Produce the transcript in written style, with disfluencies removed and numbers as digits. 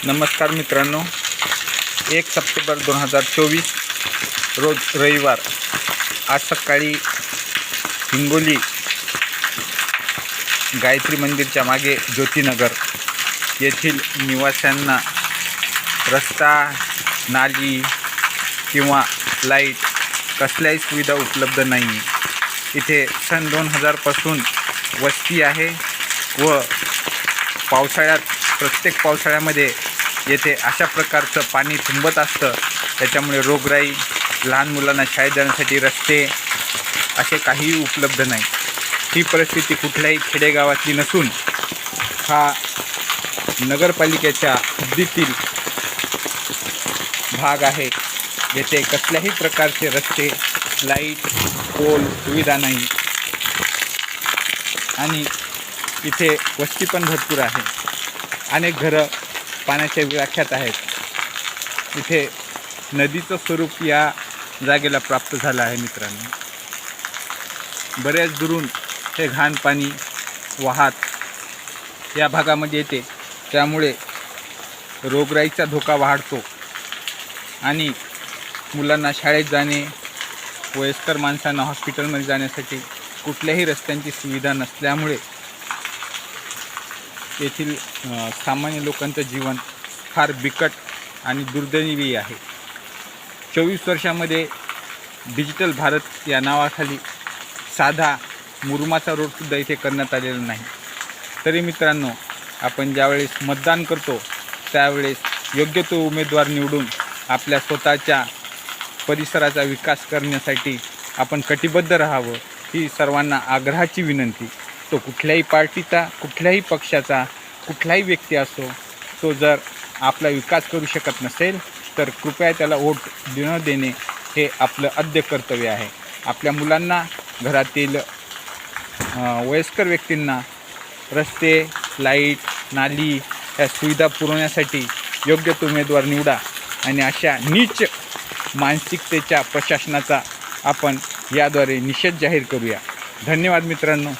नमस्कार मित्रांनो, 1 सप्टेंबर 2024 रोज रविवार। आज सकाळी हिंगोली गायत्री मंदिरच्या मागे ज्योतिनगर येथील निवाशांना रस्ता, नाली किंवा लाईट कसल्याही सुविधा उपलब्ध नाही। इथे सन 2000 पासून वस्ती आहे व पावसाळ्यात प्रत्येक पावसाळ्यामध्ये येथे अशा प्रकारचं पाणी तुंबत असतं। त्याच्यामुळे रोगराई, लहान मुलांना शाळेत जाण्यासाठी रस्ते असे काहीही उपलब्ध नाही। ही परिस्थिती कुठल्याही खेडेगावातली नसून हा नगरपालिकेच्या हद्दीतील भाग आहे। येथे कसल्याही प्रकारचे रस्ते, लाईट, पोल सुविधा नाही आणि इथे वस्ती पण भरपूर आहे। अनेक घरं पाण्याच्या विळख्यात आहेत। इथे नदीचं स्वरूप या जागेला प्राप्त झालं आहे मित्रांनो। बऱ्याच दुरून हे घाण पाणी वाहत या भागामध्ये येते, त्यामुळे रोगराईचा धोका वाढतो आणि मुलांना शाळेत जाणे, वयस्कर माणसांना हॉस्पिटलमध्ये जाण्यासाठी कुठल्याही रस्त्यांची सुविधा नसल्यामुळे येथील सामान्य लोकांचं जीवन फार बिकट आणि दुर्दैवी आहे। 24 वर्षामध्ये डिजिटल भारत या नावाखाली साधा मुरुमाचा रोडसुद्धा इथे करण्यात आलेला नाही। तरी मित्रांनो, आपण ज्यावेळेस मतदान करतो त्यावेळेस योग्य तो उमेदवार निवडून आपल्या स्वतःच्या परिसराचा विकास करण्यासाठी आपण कटिबद्ध राहावं, ही सर्वांना आग्रहाची विनंती। तो कुठल्याही पार्टीचा, कुठल्याही पक्षाचा, कुठलाही व्यक्ती असो, तो जर आपला विकास करू शकत नसेल तर कृपया त्याला वोट न देणे हे आपलं आद्य कर्तव्य आहे। आपल्या मुलांना, घरातील वयस्कर व्यक्तींना रस्ते, लाईट, नाली ह्या सुविधा पुरवण्यासाठी योग्य तो उमेदवार निवडा आणि अशा नीच मानसिकतेच्या प्रशासनाचा आपण याद्वारे निषेध जाहीर करूया। धन्यवाद मित्रांनो।